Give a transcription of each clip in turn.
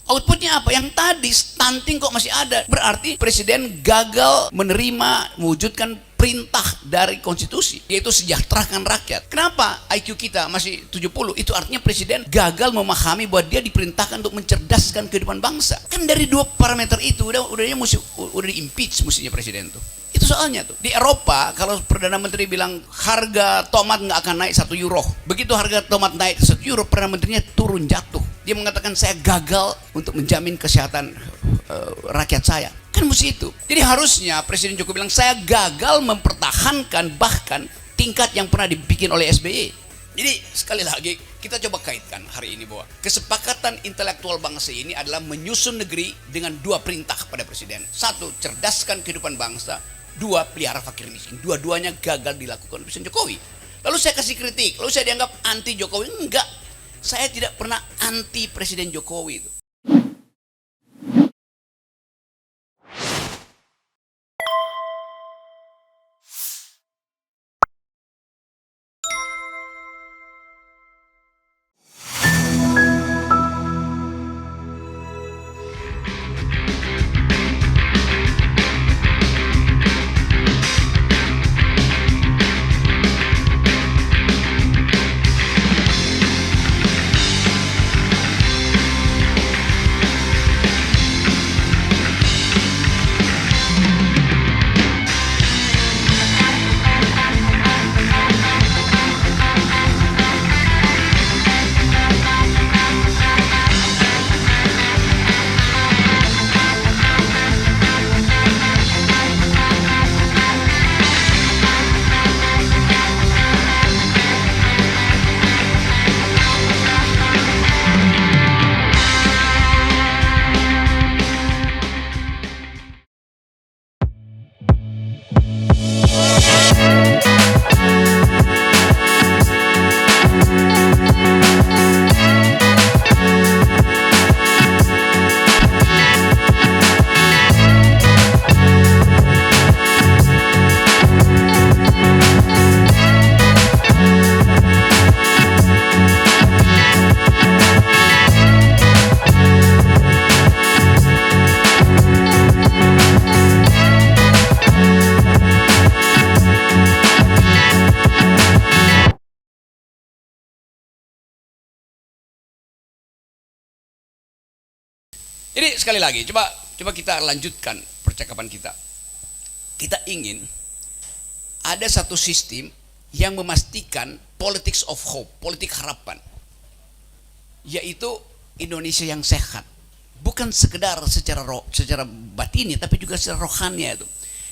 Outputnya apa? Yang tadi stunting kok masih ada. Berarti presiden gagal menerima, mewujudkan perintah dari konstitusi, yaitu sejahterakan rakyat. Kenapa IQ kita masih 70? Itu artinya presiden gagal memahami bahwa dia diperintahkan untuk mencerdaskan kehidupan bangsa. Kan dari dua parameter itu udah di-impeach mestinya presiden tuh. Itu soalnya tuh. Di Eropa kalau Perdana Menteri bilang harga tomat nggak akan naik 1 euro. Begitu harga tomat naik 1 euro, Perdana Menterinya turun jatuh. Dia mengatakan saya gagal untuk menjamin kesehatan rakyat saya. Kan mesti itu. Jadi harusnya Presiden Jokowi bilang saya gagal mempertahankan bahkan tingkat yang pernah dibikin oleh SBY. Jadi sekali lagi kita coba kaitkan hari ini bahwa kesepakatan intelektual bangsa ini adalah menyusun negeri dengan 2 perintah pada Presiden. 1, cerdaskan kehidupan bangsa. 2, pelihara fakir miskin. Dua-duanya gagal dilakukan oleh Presiden Jokowi. Lalu saya kasih kritik, lalu saya dianggap anti Jokowi. Enggak, saya tidak pernah anti Presiden Jokowi itu. Jadi sekali lagi, coba kita lanjutkan percakapan kita. Kita ingin ada satu sistem yang memastikan politics of hope, politik harapan, yaitu Indonesia yang sehat. Bukan sekedar secara batinnya, tapi juga secara rohani itu.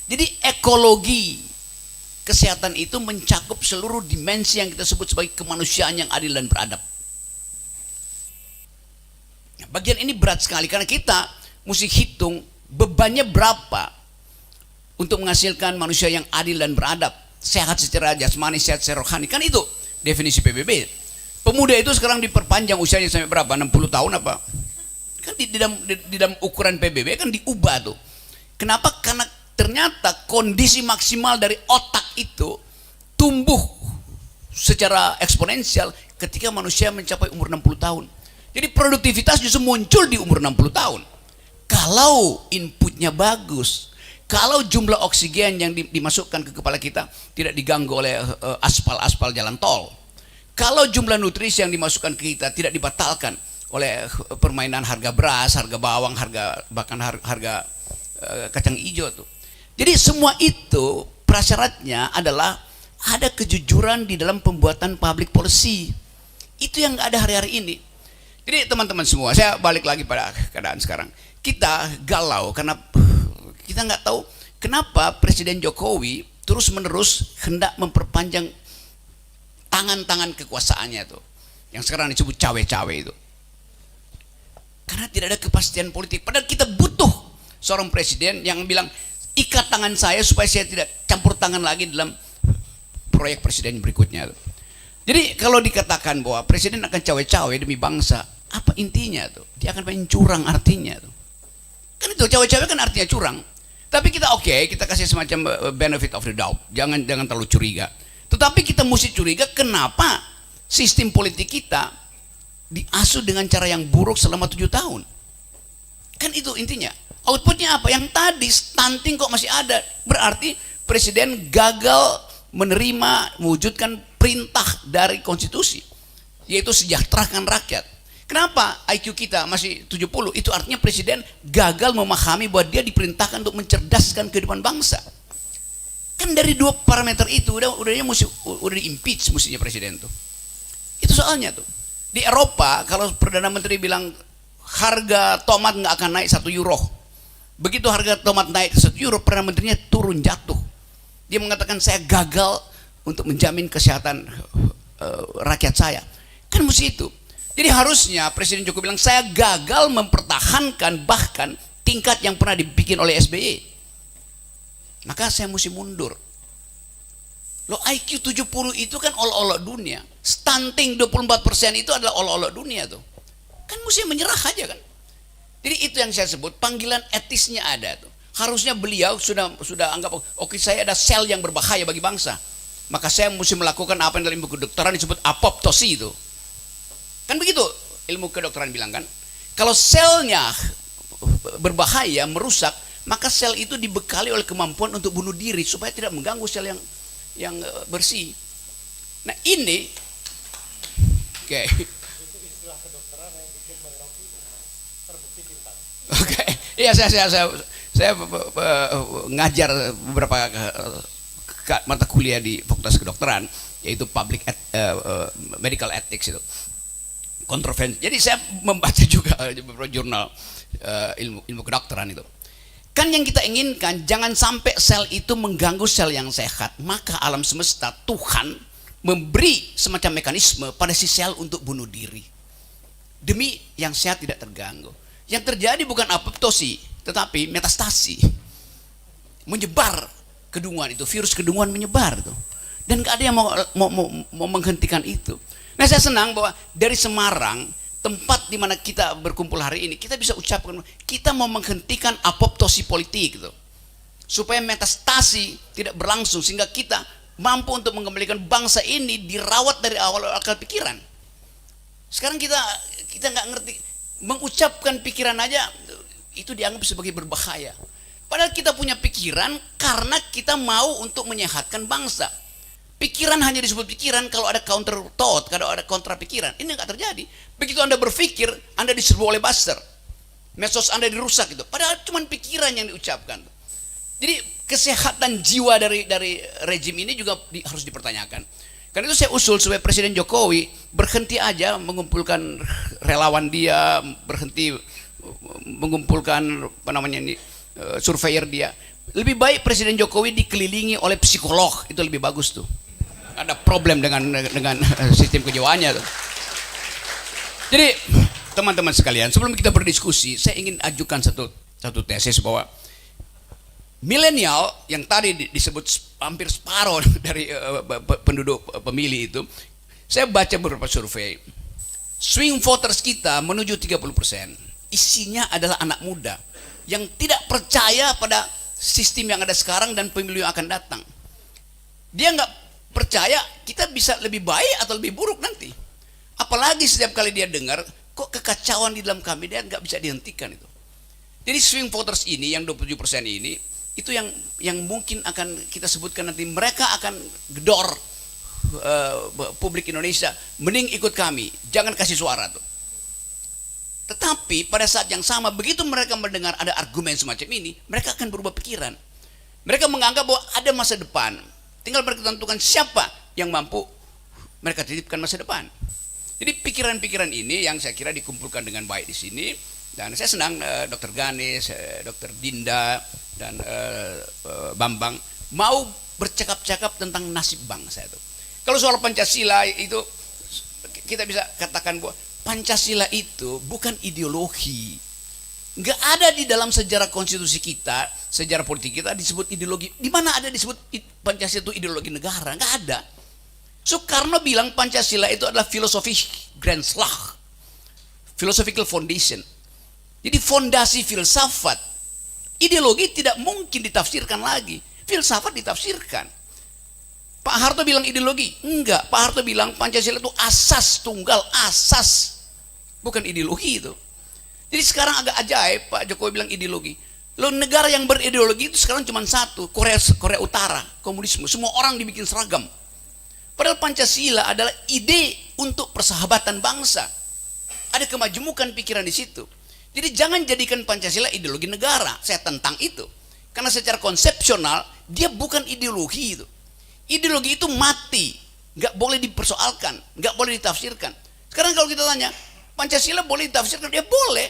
Jadi ekologi kesehatan itu mencakup seluruh dimensi yang kita sebut sebagai kemanusiaan yang adil dan beradab. Bagian ini berat sekali karena kita mesti hitung bebannya berapa untuk menghasilkan manusia yang adil dan beradab, sehat secara jasmani, sehat secara rohani. Kan itu definisi PBB. Pemuda itu sekarang diperpanjang usianya sampai berapa? 60 tahun apa? Kan di dalam ukuran PBB kan diubah tuh. Kenapa? Karena ternyata kondisi maksimal dari otak itu tumbuh secara eksponensial ketika manusia mencapai umur 60 tahun. Jadi produktivitas justru muncul di umur 60 tahun. Kalau inputnya bagus, kalau jumlah oksigen yang dimasukkan ke kepala kita tidak diganggu oleh aspal jalan tol, kalau jumlah nutrisi yang dimasukkan ke kita tidak dibatalkan oleh permainan harga beras, harga bawang, bahkan harga kacang hijau tuh. Jadi semua itu prasyaratnya adalah ada kejujuran di dalam pembuatan public policy. Itu yang nggak ada hari-hari ini. Jadi teman-teman semua, saya balik lagi pada keadaan sekarang. Kita galau karena kita nggak tahu kenapa Presiden Jokowi terus-menerus hendak memperpanjang tangan-tangan kekuasaannya itu, yang sekarang disebut cawe-cawe itu. Karena tidak ada kepastian politik. Padahal kita butuh seorang presiden yang bilang ikat tangan saya supaya saya tidak campur tangan lagi dalam proyek presiden berikutnya. Jadi kalau dikatakan bahwa presiden akan cawe-cawe demi bangsa, apa intinya tuh? Dia akan main curang artinya tuh. Kan itu cawe-cawe kan artinya curang. Tapi kita kita kasih semacam benefit of the doubt. Jangan terlalu curiga. Tetapi kita mesti curiga kenapa sistem politik kita diasuh dengan cara yang buruk selama 7 tahun. Kan itu intinya. Outputnya apa? Yang tadi stunting kok masih ada. Berarti presiden gagal menerima, mewujudkan perintah dari konstitusi, yaitu sejahterakan rakyat. Kenapa IQ kita masih 70? Itu artinya presiden gagal memahami bahwa dia diperintahkan untuk mencerdaskan kehidupan bangsa. Kan dari dua parameter itu udah di-impeach mestinya presiden tuh. Itu soalnya tuh. Di Eropa kalau Perdana Menteri bilang harga tomat nggak akan naik 1 euro. Begitu harga tomat naik 1 euro, Perdana Menterinya turun jatuh. Dia mengatakan saya gagal untuk menjamin kesehatan rakyat saya. Kan mesti itu. Jadi harusnya Presiden Jokowi bilang saya gagal mempertahankan bahkan tingkat yang pernah dibikin oleh SBY. Maka saya mesti mundur. Lo IQ 70 itu kan olok-olok dunia. Stunting 24% itu adalah olok-olok dunia tuh. Kan mesti menyerah aja kan. Jadi itu yang saya sebut panggilan etisnya ada tuh. Harusnya beliau sudah anggap oke, saya ada sel yang berbahaya bagi bangsa. Maka saya mesti melakukan apa yang dalam ilmu kedokteran disebut apoptosi itu. Kan begitu ilmu kedokteran bilang kan. Kalau selnya berbahaya, merusak, maka sel itu dibekali oleh kemampuan untuk bunuh diri supaya tidak mengganggu sel yang bersih. Nah ini oke. Oke, iya saya ngajar beberapa mata kuliah di Fakultas Kedokteran, yaitu medical ethics itu. Kontroversi. Jadi saya membaca juga beberapa jurnal ilmu kedokteran itu. Kan yang kita inginkan jangan sampai sel itu mengganggu sel yang sehat. Maka alam semesta Tuhan memberi semacam mekanisme pada si sel untuk bunuh diri. Demi yang sehat tidak terganggu. Yang terjadi bukan apoptosi, tetapi metastasi. Menyebar kedunguan itu, virus kedunguan menyebar itu. Dan gak ada yang mau menghentikan itu. Nah saya senang bahwa dari Semarang, tempat di mana kita berkumpul hari ini, kita bisa ucapkan kita mau menghentikan apoptosi politik gitu. Supaya metastasi tidak berlangsung sehingga kita mampu untuk mengembalikan bangsa ini dirawat dari awal akal pikiran. Sekarang kita nggak ngerti, mengucapkan pikiran aja itu dianggap sebagai berbahaya. Padahal kita punya pikiran karena kita mau untuk menyehatkan bangsa. Pikiran hanya disebut pikiran kalau ada counter thought, kalau ada kontra pikiran. Ini nggak terjadi. Begitu Anda berpikir, Anda diserbu oleh buzzer. Medsos Anda dirusak itu. Padahal cuma pikiran yang diucapkan. Jadi kesehatan jiwa dari rejim ini juga harus dipertanyakan. Karena itu saya usul supaya Presiden Jokowi berhenti aja mengumpulkan relawan dia, berhenti mengumpulkan surveyor dia. Lebih baik Presiden Jokowi dikelilingi oleh psikolog, itu lebih bagus tuh. Ada problem dengan sistem kejiwaannya tuh. Jadi teman-teman sekalian, sebelum kita berdiskusi, saya ingin ajukan satu tesis bahwa milenial yang tadi disebut hampir separuh dari penduduk pemilih itu, saya baca beberapa survei. Swing voters kita menuju 30%. Isinya adalah anak muda yang tidak percaya pada sistem yang ada sekarang dan pemilu yang akan datang. Dia nggak percaya kita bisa lebih baik atau lebih buruk nanti. Apalagi setiap kali dia dengar kok kekacauan di dalam kami, dia nggak bisa dihentikan itu. Jadi swing voters ini yang 27% ini itu yang mungkin akan kita sebutkan nanti mereka akan gedor publik Indonesia, mending ikut kami, jangan kasih suara tuh. Tetapi pada saat yang sama begitu mereka mendengar ada argumen semacam ini, mereka akan berubah pikiran. Mereka menganggap bahwa ada masa depan. Tinggal mereka tentukan siapa yang mampu mereka titipkan masa depan. Jadi pikiran-pikiran ini yang saya kira dikumpulkan dengan baik di sini. Dan saya senang Dr. Ganes, Dr. Dinda, dan Bambang mau bercakap-cakap tentang nasib bangsa itu. Kalau soal Pancasila itu kita bisa katakan bahwa Pancasila itu bukan ideologi. Nggak ada di dalam sejarah konstitusi kita, sejarah politik kita disebut ideologi. Di mana ada disebut Pancasila itu ideologi negara? Nggak ada. Soekarno bilang Pancasila itu adalah filosofi Grondslag, philosophical foundation. Jadi fondasi filsafat. Ideologi tidak mungkin ditafsirkan lagi. Filsafat ditafsirkan. Pak Harto bilang ideologi? Enggak. Pak Harto bilang Pancasila itu asas tunggal, asas. Bukan ideologi itu. Jadi sekarang agak ajaib Pak Jokowi bilang ideologi. Lo negara yang berideologi itu sekarang cuma satu, Korea Utara, komunisme. Semua orang dibikin seragam. Padahal Pancasila adalah ide untuk persahabatan bangsa. Ada kemajemukan pikiran di situ. Jadi jangan jadikan Pancasila ideologi negara. Saya tentang itu. Karena secara konsepsional dia bukan ideologi itu. Ideologi itu mati, nggak boleh dipersoalkan, nggak boleh ditafsirkan. Sekarang kalau kita tanya, Pancasila boleh ditafsirkan? Ya boleh.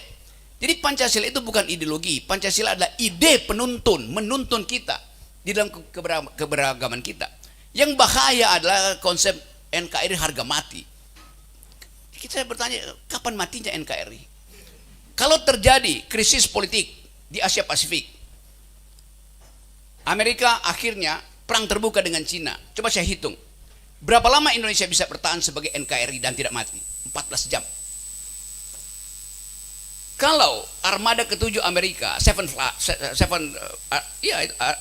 Jadi Pancasila itu bukan ideologi. Pancasila adalah ide penuntun, menuntun kita di dalam keberagaman kita. Yang bahaya adalah konsep NKRI harga mati. Kita bertanya, kapan matinya NKRI? Kalau terjadi krisis politik di Asia Pasifik, Amerika akhirnya perang terbuka dengan Cina. Coba saya hitung, berapa lama Indonesia bisa bertahan sebagai NKRI dan tidak mati? 14 jam. Kalau armada ketujuh Amerika,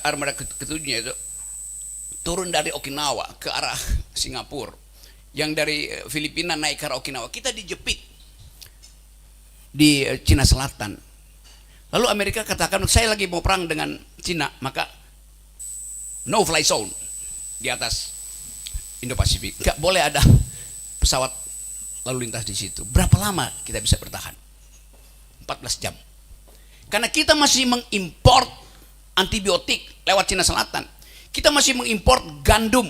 armada ketujuhnya itu turun dari Okinawa ke arah Singapura, yang dari Filipina naik ke arah Okinawa, kita dijepit di Cina Selatan. Lalu Amerika katakan, saya lagi mau perang dengan Cina, maka no fly zone di atas Indo-Pasifik, nggak boleh ada pesawat lalu lintas di situ. Berapa lama kita bisa bertahan? 14 jam. Karena kita masih mengimpor antibiotik lewat Cina Selatan. Kita masih mengimpor gandum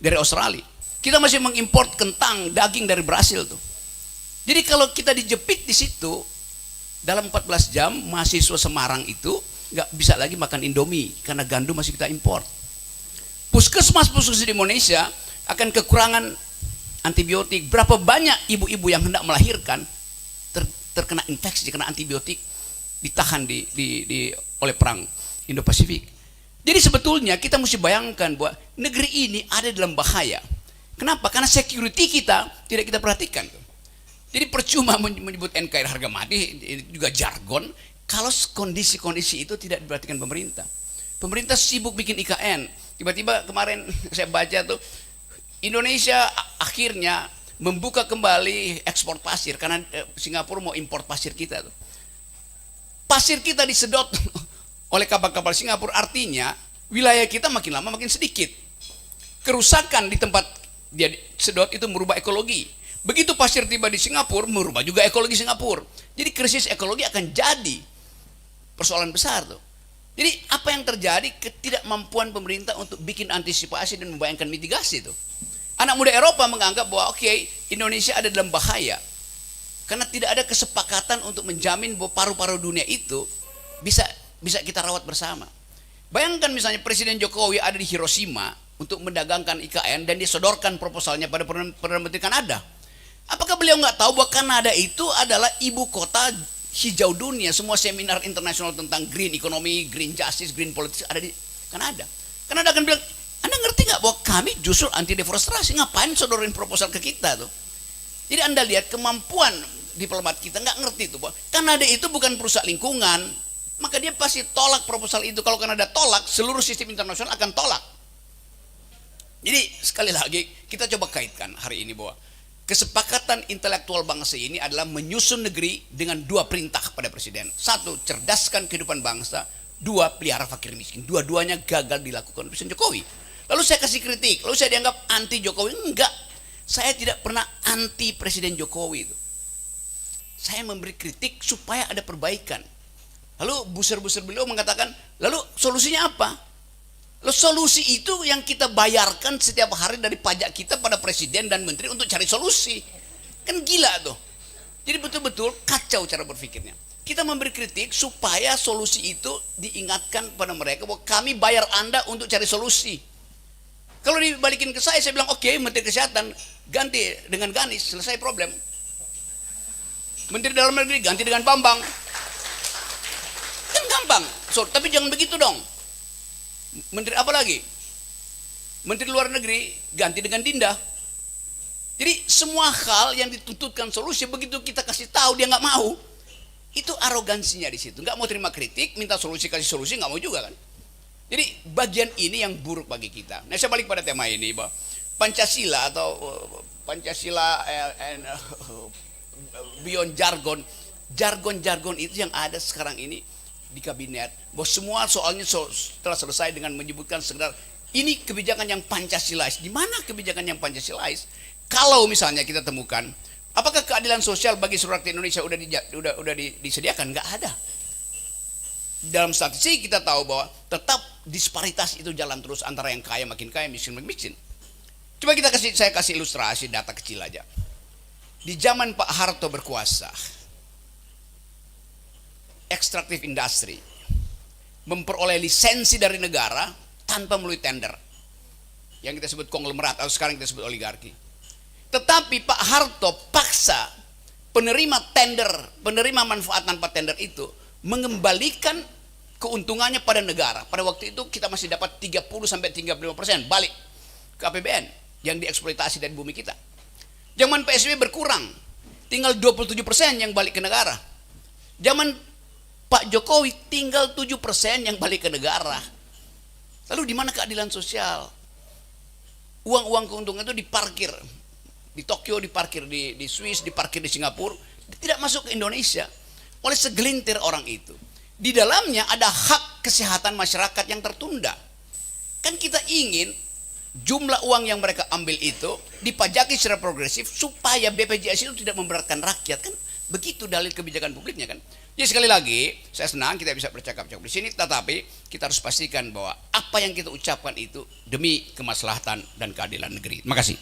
dari Australia. Kita masih mengimpor kentang, daging dari Brasil tuh. Jadi kalau kita dijepit di situ dalam 14 jam, mahasiswa Semarang itu nggak bisa lagi makan Indomie karena gandum masih kita impor. Puskesmas di Indonesia akan kekurangan antibiotik. Berapa banyak ibu-ibu yang hendak melahirkan terkena infeksi karena antibiotik ditahan oleh perang Indo-Pasifik. Jadi sebetulnya kita mesti bayangkan bahwa negeri ini ada dalam bahaya. Kenapa? Karena security kita tidak kita perhatikan. Jadi percuma menyebut NKRI harga mati, ini juga jargon, kalau kondisi-kondisi itu tidak diperhatikan pemerintah. Pemerintah sibuk bikin IKN. Tiba-tiba kemarin saya baca tuh, Indonesia akhirnya membuka kembali ekspor pasir karena Singapura mau import pasir kita tuh. Pasir kita disedot oleh kapal-kapal Singapura, artinya wilayah kita makin lama makin sedikit. Kerusakan di tempat dia sedot itu merubah ekologi. Begitu pasir tiba di Singapura, merubah juga ekologi Singapura. Jadi krisis ekologi akan jadi persoalan besar tuh. Jadi apa yang terjadi? Ketidakmampuan pemerintah untuk bikin antisipasi dan membayangkan mitigasi tuh. Anak muda Eropa menganggap bahwa Indonesia ada dalam bahaya karena tidak ada kesepakatan untuk menjamin bahwa paru-paru dunia itu bisa kita rawat bersama. Bayangkan misalnya Presiden Jokowi ada di Hiroshima untuk mendagangkan IKN dan disodorkan proposalnya pada Perdana Menteri Kanada. Apakah beliau nggak tahu bahwa Kanada itu adalah ibu kota hijau dunia? Semua seminar internasional tentang green economy, green justice, green politics ada di Kanada. Kanada akan bilang, Anda ngerti nggak bahwa kami justru anti deforestasi? Ngapain sodorin proposal ke kita tuh? Jadi Anda lihat kemampuan diplomat kita nggak ngerti tuh bahwa Kanada itu bukan perusahaan lingkungan, maka dia pasti tolak proposal itu. Kalau Kanada tolak, seluruh sistem internasional akan tolak. Jadi sekali lagi kita coba kaitkan hari ini bahwa kesepakatan intelektual bangsa ini adalah menyusun negeri dengan dua perintah pada presiden. Satu, cerdaskan kehidupan bangsa. Dua, pelihara fakir miskin. Dua-duanya gagal dilakukan oleh Presiden Jokowi. Lalu saya kasih kritik, lalu saya dianggap anti Jokowi. Enggak, saya tidak pernah anti Presiden Jokowi itu. Saya memberi kritik supaya ada perbaikan. Lalu buser-buser beliau mengatakan, lalu solusinya apa? Lalu solusi itu yang kita bayarkan setiap hari dari pajak kita pada presiden dan menteri untuk cari solusi. Kan gila tuh. Jadi betul-betul kacau cara berpikirnya. Kita memberi kritik supaya solusi itu diingatkan pada mereka bahwa kami bayar Anda untuk cari solusi. Kalau dibalikin ke saya bilang oke, Menteri Kesehatan ganti dengan Ganis, selesai problem. Menteri Dalam Negeri ganti dengan Bambang. Kan gampang. Tapi jangan begitu dong. Menteri apa lagi? Menteri Luar Negeri ganti dengan Dinda. Jadi semua hal yang dituntutkan solusi, begitu kita kasih tahu dia nggak mau. Itu arogansinya di situ. Nggak mau terima kritik, minta solusi kasih solusi nggak mau juga kan. Jadi bagian ini yang buruk bagi kita. Nah saya balik pada tema ini bahwa Pancasila atau Pancasila beyond jargon jargon-jargon itu yang ada sekarang ini di kabinet, bahwa semua soalnya setelah selesai dengan menyebutkan sekedar ini kebijakan yang Pancasilais. Di mana kebijakan yang Pancasilais? Kalau misalnya kita temukan, apakah keadilan sosial bagi seluruh rakyat Indonesia udah disediakan? Nggak ada. Dalam statistik kita tahu bahwa tetap disparitas itu jalan terus antara yang kaya makin kaya, miskin makin miskin. Coba saya kasih ilustrasi data kecil aja. Di zaman Pak Harto berkuasa, ekstraktif industri memperoleh lisensi dari negara tanpa melalui tender, yang kita sebut konglomerat atau sekarang kita sebut oligarki. Tetapi Pak Harto paksa penerima tender, penerima manfaat tanpa tender itu mengembalikan keuntungannya pada negara. Pada waktu itu kita masih dapat 30-35% balik ke APBN yang dieksploitasi dari bumi kita. Zaman PSBY berkurang, tinggal 27% yang balik ke negara. Zaman Pak Jokowi tinggal 7% yang balik ke negara. Lalu di mana keadilan sosial? Uang-uang keuntungan itu diparkir di Tokyo, diparkir di Swiss, diparkir di Singapura, tidak masuk ke Indonesia oleh segelintir orang itu. Di dalamnya ada hak kesehatan masyarakat yang tertunda. Kan kita ingin jumlah uang yang mereka ambil itu dipajaki secara progresif supaya BPJS itu tidak memberatkan rakyat, kan begitu dalil kebijakan publiknya kan. Jadi sekali lagi saya senang kita bisa bercakap-cakap di sini, tetapi kita harus pastikan bahwa apa yang kita ucapkan itu demi kemaslahatan dan keadilan negeri. Terima kasih.